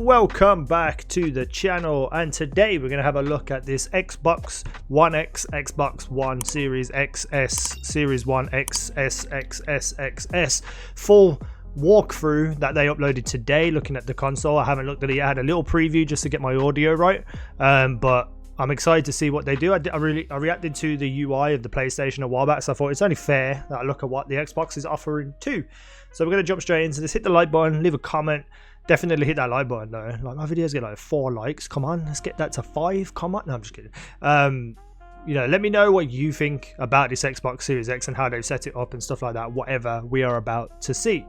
welcome back to the channel, and today we're going to have a look at this Xbox One X, Xbox One Series XS, Series 1 XS full walkthrough that they uploaded today. Looking at the console, I haven't looked at it yet. I had a little preview just to get my audio right, but I'm excited to see what they do. I reacted to the UI of the PlayStation a while back, so I thought it's only fair that I look at what the Xbox is offering too. So we're going to jump straight into this. Hit the like button, leave a comment. Definitely hit that like button though. Like, my videos get like 4 likes. Come on, let's get that to 5. Come on. No, I'm just kidding. You know, let me know what you think about this Xbox Series X and how they've set it up and stuff like that. Whatever we are about to see.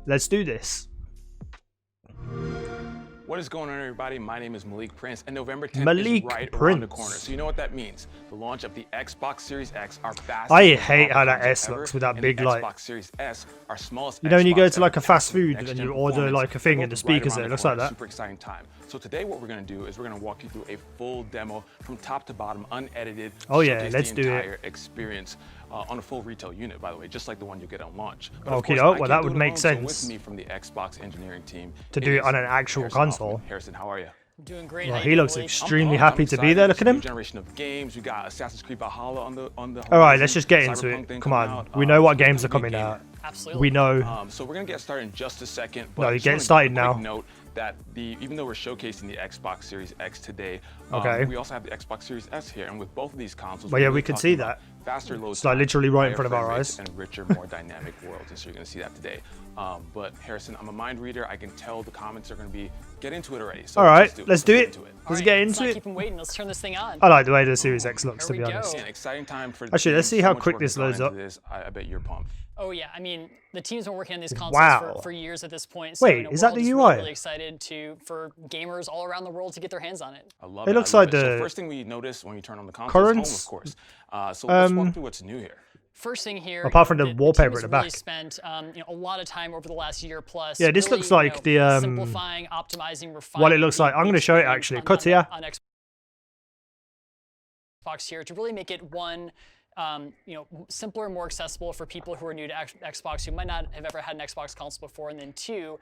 Let's do this. What is going on, everybody? My name is Malik Prince, and November 10th is right around the corner. So you know what that means. The launch of the Xbox Series X, our fastest. I hate how that S looks with that big light. Xbox Series S, our smallest. You know when you go to like a fast food and you order like a thing and the speakers there, it looks like that. Super exciting time. So today what we're going to do is we're going to walk you through a full demo from top to bottom, unedited. Oh yeah, let's do it. Experience. On a full retail unit, by the way, just like the one you get on launch. Okay, well that would make sense. With me from the Xbox engineering team to do it on an actual console. Harrison, how are you? I'm doing great. Well, he looks extremely happy to be there. Look at him. Generation of games. We got Assassin's Creed Valhalla on the. All right, let's just get into it. Come on, we know what games are coming out. Absolutely. We know. So we're gonna get started in just a second. No, you're getting started now. Note that even though we're showcasing the Xbox Series X today, we also have the Xbox Series S here, and with both of these consoles, well, yeah, we can see that. Faster load, it's like literally right in front of our eyes, and richer, more dynamic worlds, and so you're going to see that today. But Harrison, I'm a mind reader. I can tell the comments are going to be get into it already. So all right, let's do it. Let's get into it. Keep them waiting. Let's turn this thing on. I like the way the Series X looks, to be honest. Yeah, exciting time for. Actually, let's see how quick this loads up. I bet you're pumped. Oh yeah, I mean the team's been working on these consoles for years at this point. So, wait, is that the UI? Really excited for gamers all around the world to get their hands on it. I love it. It looks like the so first thing we notice when you turn on the console is home, of course. So let's walk through what's new here. First thing here, apart from the wallpaper at the back, really spent a lot of time over the last year plus. Yeah, this looks like the simplifying, optimizing, refining. What it looks like. I'm going to show it actually. Cut here. On Xbox here to really make it one. Simpler, more accessible for people who are new to Xbox, who might not have ever had an Xbox console before, and then 2,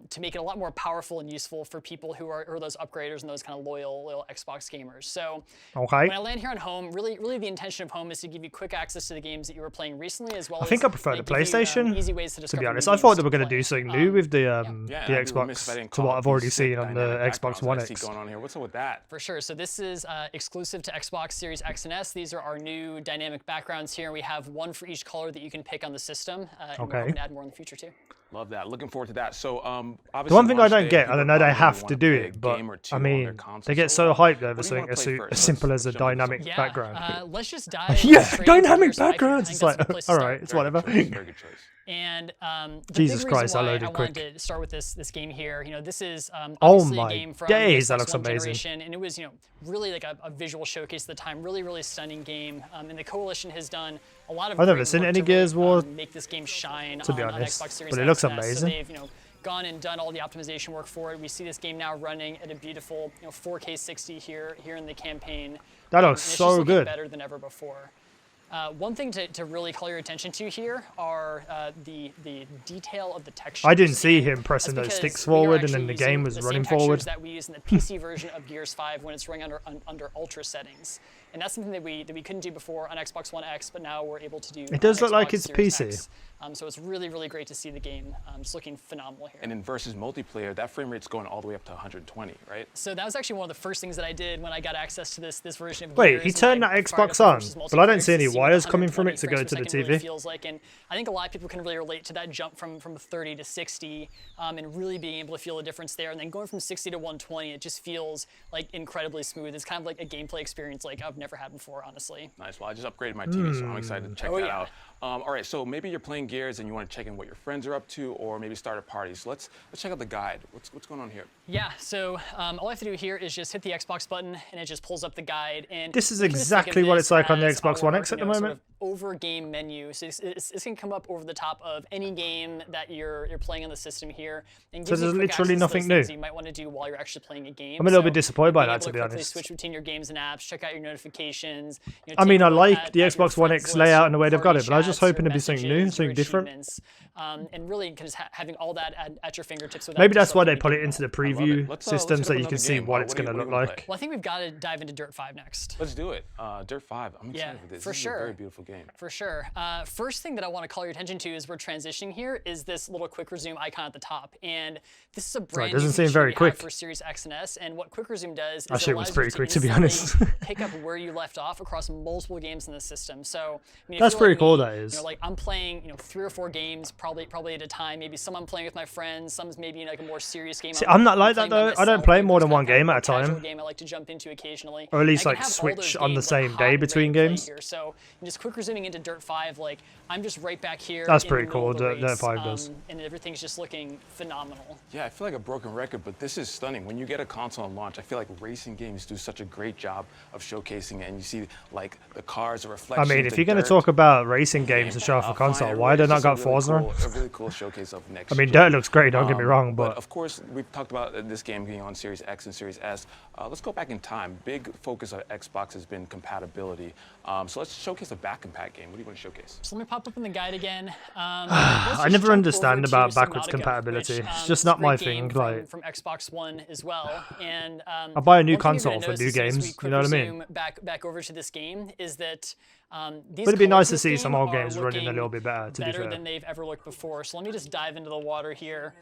to make it a lot more powerful and useful for people who are those upgraders and those kind of loyal Xbox gamers. So when I land here on home, really the intention of home is to give you quick access to the games that you were playing recently, as well as I think I prefer the PlayStation. Easy ways to be honest, I thought they were going to do something new with the Xbox to what I've already seen on the Xbox One X. Going on here. What's up with that? For sure. So this is exclusive to Xbox Series X and S. These are our new dynamic backgrounds here. We have one for each color that you can pick on the system. And we're hoping to add more in the future too. Love that. Looking forward to that. So obviously the one thing I don't get, and I know they have to do it, but I mean, they get so hyped over something as simple as a dynamic background. Let's just dive. Yeah, dynamic backgrounds. It's like, all right, it's whatever. Very good choice. And Jesus Christ, I loaded quick. I wanted to start with this game here. You know, this is oh obviously my a game from days, the that looks amazing. And it was really like a visual showcase at the time. Really stunning game. And the Coalition has done a lot of. I've never seen any Gears War. Make this game shine to be on honest, Xbox Series but it looks amazing. So they've gone and done all the optimization work for it. We see this game now running at a beautiful 4K 60 here in the campaign. That looks so good. Better than ever before. One thing to really call your attention to here are the detail of the textures. I didn't see him pressing those sticks forward and then the game was running forward. That we use in the PC version of Gears 5 when it's running under ultra settings. And that's something that we couldn't do before on Xbox One X, but now we're able to do. It does look Xbox like it's Series PC. X. So it's really great to see the game just looking phenomenal here. And in versus multiplayer, that frame rate's going all the way up to 120, right? So that was actually one of the first things that I did when I got access to this version of Gears. Wait, he turned that Xbox on, but I don't see any wires coming from it to go to the TV. Really feels like, and I think a lot of people can really relate to that jump from 30 to 60, and really being able to feel the difference there. And then going from 60 to 120, it just feels like incredibly smooth. It's kind of like a gameplay experience like I've never had before, honestly. Nice. Well, I just upgraded my TV, so I'm excited to check that out. All right, so maybe you're playing Gears and you want to check in what your friends are up to, or maybe start a party. So let's check out the guide. What's going on here? Yeah. So all I have to do here is just hit the Xbox button, and it just pulls up the guide. And this is exactly what it's like on the Xbox One X at the moment. Sort of over game menu. So it's going to come up over the top of any game that you're playing on the system here. And so there's literally nothing new. You might want to do while you're actually playing a game. I'm a little bit disappointed by that, to be honest. Switch between your games and apps. Check out your notifications. I mean, I like the Xbox One X layout and the way they've got it, but I was just hoping to be something new, something different. and really just having all that at your fingertips. Maybe that's why they put it into the preview system so you can see game. what it's going to look like. Well, I think we've got to dive into Dirt 5 next. Let's do it. Dirt 5. I'm excited for this. For This sure. is a very beautiful game. For sure. First thing that I want to call your attention to as we're transitioning here is this little quick resume icon at the top. And this is a brand new doesn't seem feature very we quick. have for Series X and S. And what quick resume does is That shit was allows pretty you to quick, to be instantly honest. pick up where you left off across multiple games in the system. So I mean, if That's you're pretty like cool, me, that is. You know, like I'm playing, 3 or 4 games probably at a time. Maybe some I'm playing with my friends. Some's maybe like a more serious game. See, I'm not like that playing by though. I don't myself. play Maybe more there's than one kind of game a at a casual time. game I like to jump into occasionally. Or at least I can like have all those switch on the games, like, same hot day and between ready to play games. here. So just quick resuming into Dirt 5, like I'm just right back here. That's in pretty the middle of cool, the Dirt race, 5 does. and everything's just looking phenomenal. Yeah, I feel like a broken record, but this is stunning. When you get a console on launch, I feel like racing games do such a great job of showcasing it, and you see like the cars, the I reflections. mean, if the you're going to dirt. talk about racing games to show off a console, Fine, why they it's not just a got really Forza on? cool, a really cool showcase of next I mean, gen. Dirt looks great, don't get me wrong, but of course, we've talked about this game being on Series X and Series S. Let's go back in time. Big focus of Xbox has been compatibility. So let's showcase a Back-Compat game. What do you want to showcase? So let me pop up in the guide again. I never understand about backwards compatibility. It's just not my thing. Like, from Xbox One as well. And I buy a new one thing you're console gonna for notice new as soon as games, we you quick know what I mean? resume Back over to this game is that these But it'd be nice colors to in this see some game old are games running a looking little bit better, to be better fair. than they've ever looked before. So let me just dive into the water here.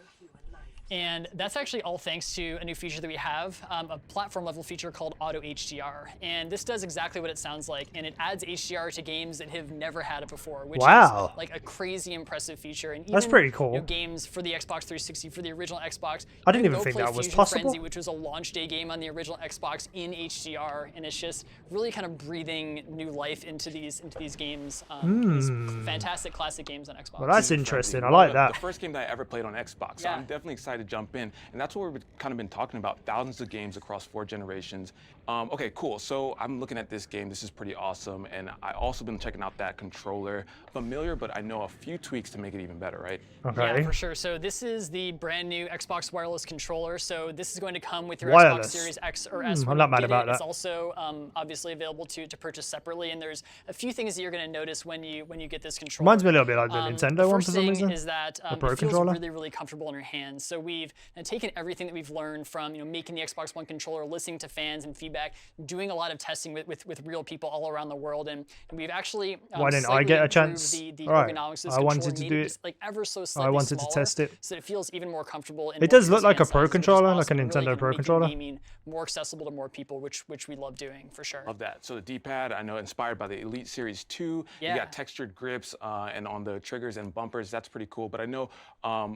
And that's actually all thanks to a new feature that we have, a platform level feature called Auto HDR. And this does exactly what it sounds like, and it adds HDR to games that have never had it before, which Wow. is like a crazy impressive feature. And even, That's pretty cool. Games for the Xbox 360, for the original Xbox. I didn't you can even go think play that was Fusion possible. Frenzy, which was a launch day game on the original Xbox in HDR, and it's just really kind of breathing new life into these games. These fantastic classic games on Xbox. Well, that's interesting. I One like of that. The first game that I ever played on Xbox. So Yeah. I'm definitely excited to jump in. And that's what we've kind of been talking about. Thousands of games across 4 generations. Okay, cool. So I'm looking at this game. This is pretty awesome. And I also been checking out that controller. Familiar, but I know a few tweaks to make it even better, right? Okay. Yeah, for sure. So this is the brand new Xbox wireless controller. So this is going to come with your Wireless. Xbox Series X or S. I'm when not you mad get about it. It's that. also obviously available to purchase separately. And there's a few things that you're going to notice when you get this controller. Reminds me a little bit like the Nintendo the one first for some thing reason. is that Pro it feels controller. really, really comfortable in your hands. So we've taken everything that we've learned from making the Xbox One controller, listening to fans and feedback, doing a lot of testing with real people all around the world, and we've actually Why didn't I slightly get a improved chance? The Alright, ergonomics of this I wanted controller, to made do it it. just, like ever so slightly I wanted to smaller, test it. so it feels even more comfortable. And It more does look like a hand Pro sizes, which is controller, like a awesome, and really Nintendo kind of Pro making controller. gaming more accessible to more people, which we love doing for sure. Love that. So the D-pad, I know, inspired by the Elite Series 2. Yeah. You got textured grips and on the triggers and bumpers. That's pretty cool. But I know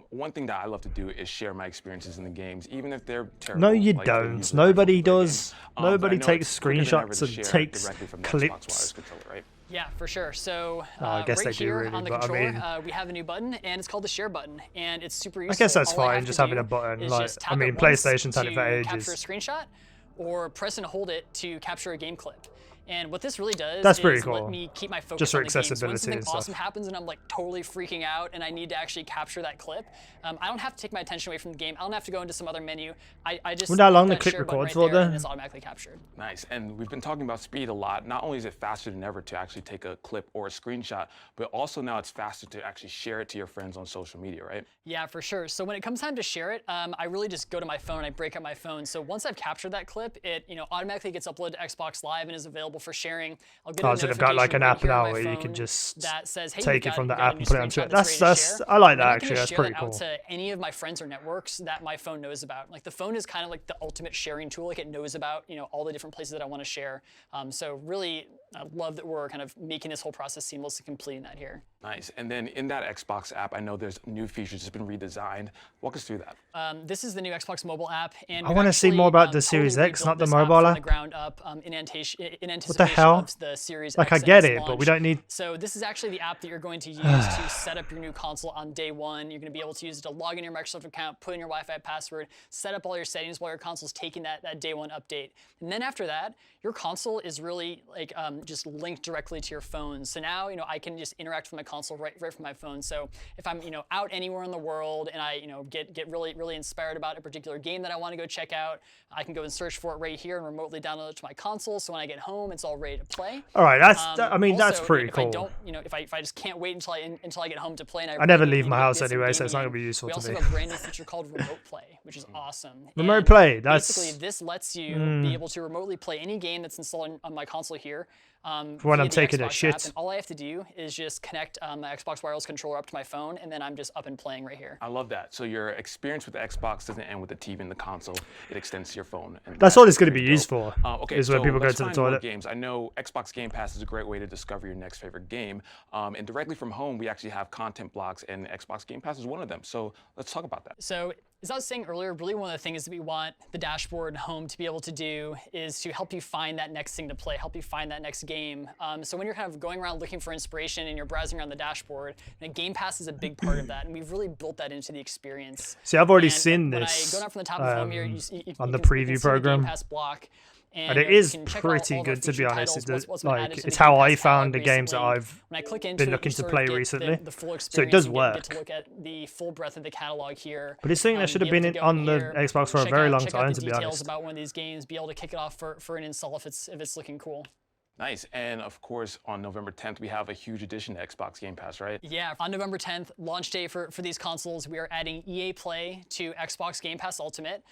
one thing that I love to do is share my experiences in the games, even if they're terrible. No, you like, they're don't. usually Nobody not great does. games. But I Nobody know takes it's quicker than ever screenshots to and share takes directly from the Xbox clips. wireless controller, right? Yeah, for sure. So I guess right they do here really, on the but I controller, mean- we have a new button, and it's called the Share button, and it's super useful. I guess that's All I fine, have just to having do a button. is Like, just I tap mean, it once PlayStation's had it for to ages. capture a screenshot, or press and hold it to capture a game clip. And what this really does That's is pretty cool. let me keep my focus Just for on the game. So when accessibility something and stuff. awesome happens and I'm like totally freaking out and I need to actually capture that clip, I don't have to take my attention away from the game. I don't have to go into some other menu. I just Wonder how long hit the that clip share button records right for there, then? and it's automatically captured. Nice. And we've been talking about speed a lot. Not only is it faster than ever to actually take a clip or a screenshot, but also now it's faster to actually share it to your friends on social media, right? Yeah, for sure. So when it comes time to share it, I really just go to my phone. I break up my phone. So once I've captured that clip, it automatically gets uploaded to Xbox Live and is available for sharing. I'll get a Oh, so they've got like an notification app right here on now my where you phone can just that says, hey, take you've it from got the a app new and put it onto screenshot it. that's ready to That's share. I like And that I'm not actually. gonna That's share pretty that cool. out to any of my friends or networks that my phone knows about. Like the phone is kind of like the ultimate sharing tool. Like it knows about all the different places that I want to share. So really, I love that we're kind of making this whole process seamless and completing that here. Nice. And then in that Xbox app, I know there's new features that's been redesigned. Walk us through that. This is the new Xbox mobile app, and I wanna see more about the Series X, not the mobile from app. the ground up in anticipation What the hell? of the Series Like, X I and get S it, but we launch. don't need- So this is actually the app that you're going to use to set up your new console on day one. You're going to be able to use it to log in your Microsoft account, put in your Wi-Fi password, set up all your settings while your console's taking that day one update. And then after that, your console is really like just linked directly to your phone. So now, I can just interact with my console right from my phone. So if I'm, out anywhere in the world and I, get really inspired about a particular game that I want to go check out, I can go and search for it right here and remotely download it to my console. So when I get home, it's all ready to play. All right, that's Also, pretty if cool. I don't, if I just can't wait until I get home to play, and I never really leave need my to house get some anyway, so it's not gaming gonna be in. useful We to also me. have a brand new feature called Remote Play, which is awesome. Remote And Play, that's basically this lets you be able to remotely play any game that's installed on my console here. For when via I'm the taking a Xbox shit. app, and all I have to do is just connect my Xbox wireless controller up to my phone, and then I'm just up and playing right here. I love that. So your experience with the Xbox doesn't end with the TV and the console. It extends to your phone. And That's all it's going to be pretty used dope. for. Okay, is when so people go let's to the find more toilet. games. I know Xbox Game Pass is a great way to discover your next favorite game. And directly from home, we actually have content blocks, and Xbox Game Pass is one of them. So let's talk about that. So as I was saying earlier, really one of the things that we want the dashboard and home to be able to do is to help you find that next thing to play, help you find that next game. So when you're kind of going around looking for inspiration and you're browsing around the dashboard, Game Pass is a big part of that, and we've really built that into the experience. See, I've already And seen when this I go down from the top of home here, you on can- the you can preview see the program. Game Pass block. And it is pretty good, to be honest. It's how I found the games that I've been looking to play recently. So it does work. Get to look at the full breadth of the catalog here. But it's something that should have been on the Xbox for a very long time, to be details honest. about one of these games, be able to kick it off for an install if it's looking cool. Nice. And of course, on November 10th, we have a huge addition to Xbox Game Pass, right? Yeah, on November 10th, launch day for these consoles, we are adding EA Play to Xbox Game Pass Ultimate,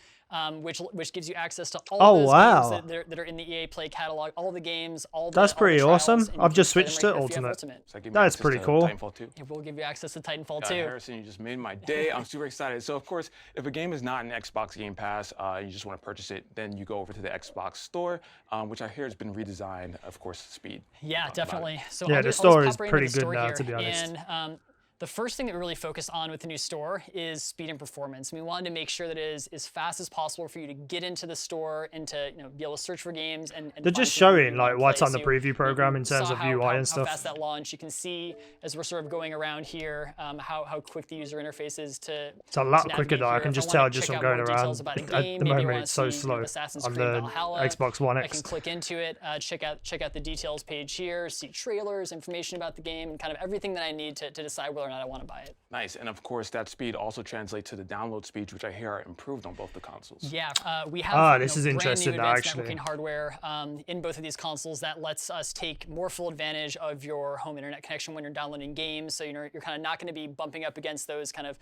which gives you access to all of those games that are in the EA Play catalog, all the games, That's pretty awesome. I've just play them switched to right here if you have Ultimate. So that gives me That's access pretty to cool. Titanfall 2. It will give you access to Titanfall God, 2. Harrison, you just made my day. I'm super excited. So of course, if a game is not in Xbox Game Pass, you just want to purchase it, then you go over to the Xbox store, which I hear has been redesigned, of course, speed. Yeah, definitely. So Yeah, I'll the just store pop is right into pretty the good store now, here. to be honest. And the first thing that we really focused on with the new store is speed and performance. And we wanted to make sure that it is as fast as possible for you to get into the store and to be able to search for games. And They're find just things that you showing wanna what's play. on the So preview program in terms saw of how UI and how stuff. fast that launched. You can see as we're sort of going around here how quick the user interface is to. It's a lot to quicker navigate though. I here. can If just wanna tell just check from out going more around. details about a At game, the maybe I moment, wanna it's so see, slow Assassin's on Creed the Valhalla. Xbox One I can X. click into it, check out the details page here, see trailers, information about the game, and kind of everything that I need to decide whether or not I want to buy it. Nice. And of course, that speed also translates to the download speeds, which I hear are improved on both the consoles. Yeah, we have this is brand interesting new now, advanced actually. networking hardware in both of these consoles that lets us take more full advantage of your home internet connection when you're downloading games. So you're kind of not going to be bumping up against those kind of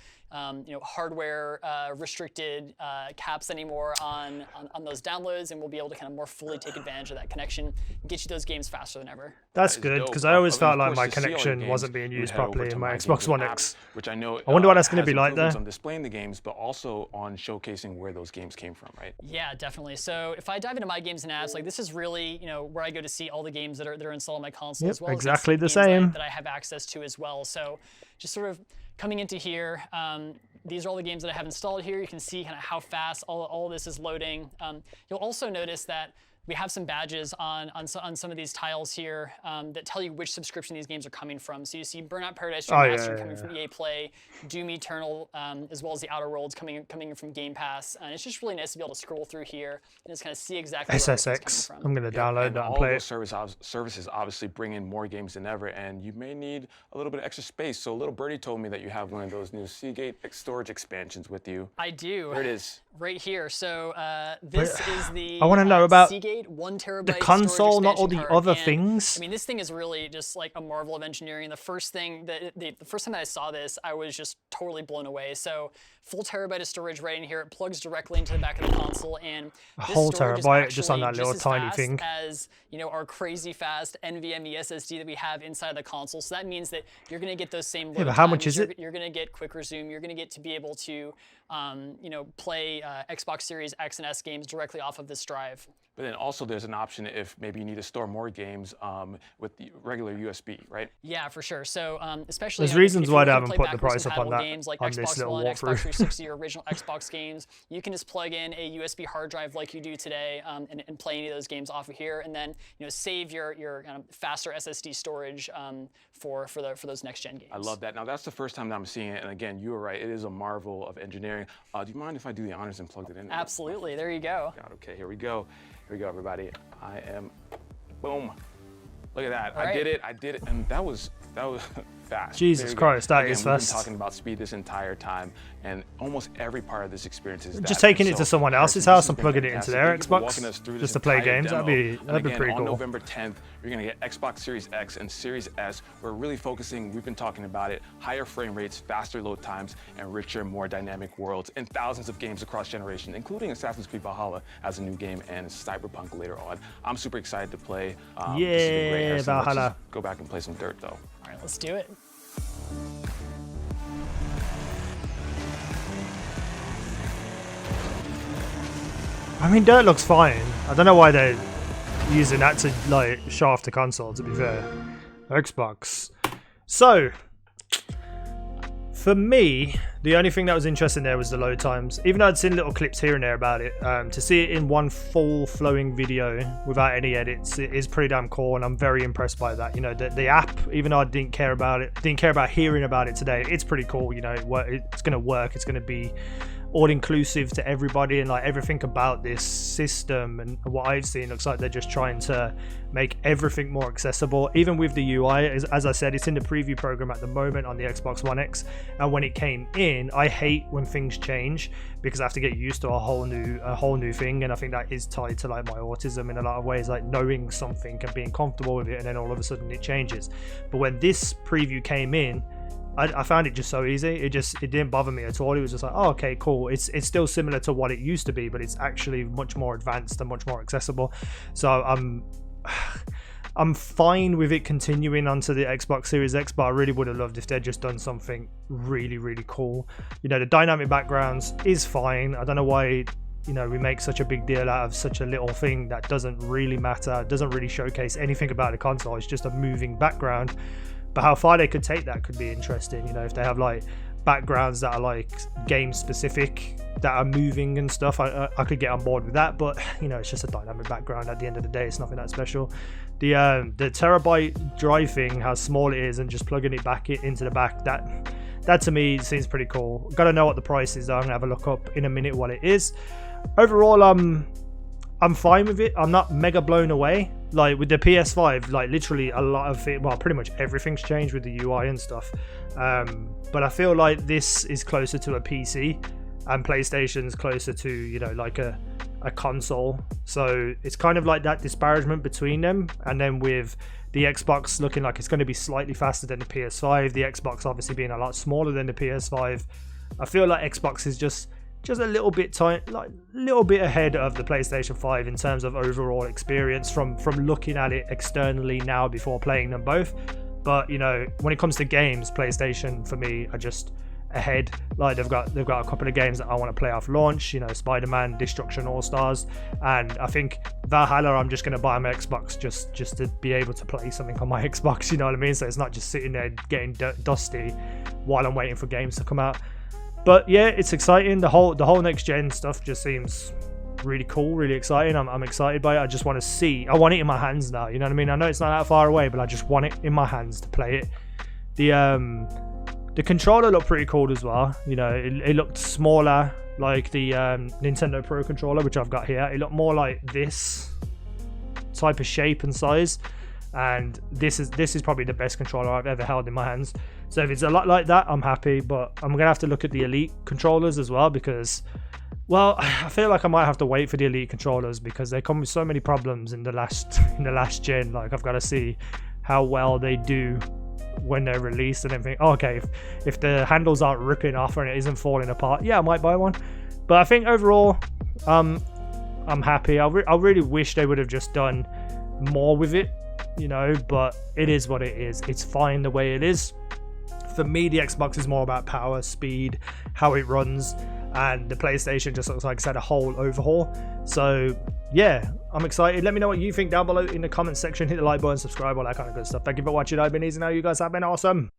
hardware restricted caps anymore on those downloads, and we'll be able to kind of more fully take advantage of that connection and get you those games faster than ever. That's That is good, dope. because I always Of felt like course, my to see all your connection games, wasn't being you used head over properly to in my Games Xbox One app, X. which I know I wonder what that's gonna has be like improvements there. on displaying the games, but also on showcasing where those games came from, right? Yeah, definitely. So if I dive into my games and apps, this is really where I go to see all the games that are installed on my console, Yep, as well exactly as the games that same. that I have access to as well. So just sort of coming into here, these are all the games that I have installed here. You can see kind of how fast all of this is loading. You'll also notice that we have some badges on some of these tiles here that tell you which subscription these games are coming from. So you see Burnout Paradise Remastered coming from EA Play, Doom Eternal, as well as the Outer Worlds coming in from Game Pass. And it's just really nice to be able to scroll through here and just kind of see exactly where it's SSX. coming I'm from. going to download And that and all play of it. those services obviously bring in more games than ever, and you may need a little bit of extra space. So little birdie told me that you have one of those new Seagate storage expansions with you. I do. There it is. Right here. So this is the I wanna know about Seagate 1 terabyte the console, storage not all the expansion other card. And, things. I mean, this thing is really just like a marvel of engineering. The first thing the first time that I saw this, I was just totally blown away. So full terabyte of storage right in here. It plugs directly into the back of the console, and A this whole storage is terabyte just on that actually little just as tiny fast thing. as our crazy fast NVMe SSD that we have inside the console. So that means that you're going to get those same load but how much times. is it? You're going to get quick resume. You're going to get to be able to play Xbox Series X and S games directly off of this drive. But then also there's an option if maybe you need to store more games with the regular USB, right? Yeah, for sure. So especially There's if reasons you're why they looking to haven't play put the backwards price up on compatible that games like on this Xbox little One, walkthrough. Xbox 360, or original Xbox games, you can just plug in a USB hard drive like you do today and play any of those games off of here, and then save your kind of faster SSD storage for those next gen games. I love that. Now that's the first time that I'm seeing it, and again, you were right. It is a marvel of engineering. Do you mind if I do the honors and plug it in? Absolutely. There you go. God, okay, here we go. Here we go, everybody. I am, boom. Look at that. All I right. did it, and that was fast. Jesus Very good. Christ, that Again, is we've fast. been talking about speed this entire time, and almost every part of this experience is Just that. taking And it to so, someone else's Harrison, house this and has been plugging it into fantastic. their Thank you for Xbox walking us through this just to play entire games. demo. That'd be And again, pretty on cool. November 10th, you're gonna get Xbox Series X and Series S. We're really focusing, we've been talking about it, higher frame rates, faster load times, and richer, more dynamic worlds, and thousands of games across generations, including Assassin's Creed Valhalla as a new game and Cyberpunk later on. I'm super excited to play. This has been great, Harrison. Let's Valhalla. just go back and play some dirt, though. All right, let's do it. I mean, dirt looks fine. I don't know why they're using that to like show off the console, to be fair. Xbox. So, for me, the only thing that was interesting there was the load times. Even though I'd seen little clips here and there about it, to see it in one full flowing video without any edits, it is pretty damn cool, and I'm very impressed by that. You know, the app, even though I didn't care about hearing about it today, it's pretty cool. You know, it's going to work. It's going to be all inclusive to everybody, and like everything about this system and what I've seen looks like they're just trying to make everything more accessible. Even with the UI, as I said, it's in the preview program at the moment on the Xbox One X, and when it came in, I hate when things change because I have to get used to a whole new thing, and I think that is tied to like my autism in a lot of ways, like knowing something and being comfortable with it, and then all of a sudden it changes. But when this preview came in, I found it just so easy. It didn't bother me at all. It was just like, oh, okay, cool. It's still similar to what it used to be, but it's actually much more advanced and much more accessible. So I'm fine with it continuing onto the Xbox Series X, but I really would have loved if they'd just done something really, really cool. You know, the dynamic backgrounds is fine. I don't know why, you know, we make such a big deal out of such a little thing that doesn't really matter, doesn't really showcase anything about the console. It's just a moving background. But how far they could take that could be interesting. You know, if they have like backgrounds that are like game specific, that are moving and stuff, I could get on board with that. But you know, it's just a dynamic background at the end of the day. It's nothing that special. The terabyte drive thing, how small it is, and just plugging it back into the back, that to me seems pretty cool. Gotta know what the price is though. I'm gonna have a look up in a minute what it is. Overall, I'm fine with it. I'm not mega blown away. Like with the PS5, like literally a lot of it, well, pretty much everything's changed with the UI and stuff. But I feel like this is closer to a PC, and PlayStation's closer to, you know, like a console. So it's kind of like that disparagement between them. And then with the Xbox looking like it's going to be slightly faster than the PS5, the Xbox obviously being a lot smaller than the PS5, I feel like Xbox is just a little bit little bit ahead of the PlayStation 5 in terms of overall experience from looking at it externally now before playing them both. But you know, when it comes to games, PlayStation for me are just ahead. Like they've got a couple of games that I want to play off launch, you know, Spider-Man, Destruction All Stars, and I think Valhalla I'm just going to buy my Xbox just to be able to play something on my Xbox, you know what I mean? So it's not just sitting there getting dusty while I'm waiting for games to come out. But yeah, it's exciting. The whole next gen stuff just seems really cool, really exciting. I'm excited by it. I just want to see. I want it in my hands now. You know what I mean? I know it's not that far away, but I just want it in my hands to play it. The controller looked pretty cool as well. You know, it looked smaller, like the Nintendo Pro controller, which I've got here. It looked more like this type of shape and size. And this is probably the best controller I've ever held in my hands. So if it's a lot like that, I'm happy. But I'm gonna have to look at the Elite controllers as well, because, well, I feel like I might have to wait for the Elite controllers because they come with so many problems in the last gen. Like I've got to see how well they do when they're released and everything. Oh, okay, if the handles aren't ripping off and it isn't falling apart, yeah, I might buy one. But I think overall, I'm happy. I really wish they would have just done more with it, you know, but it is what it is. It's fine the way it is. For me, the Xbox is more about power, speed, how it runs, and the PlayStation just looks like it's had a whole overhaul. So yeah, I'm excited. Let me know what you think down below in the comment section. Hit the like button, subscribe, all that kind of good stuff. Thank you for watching. I've been easynow. You guys have been awesome.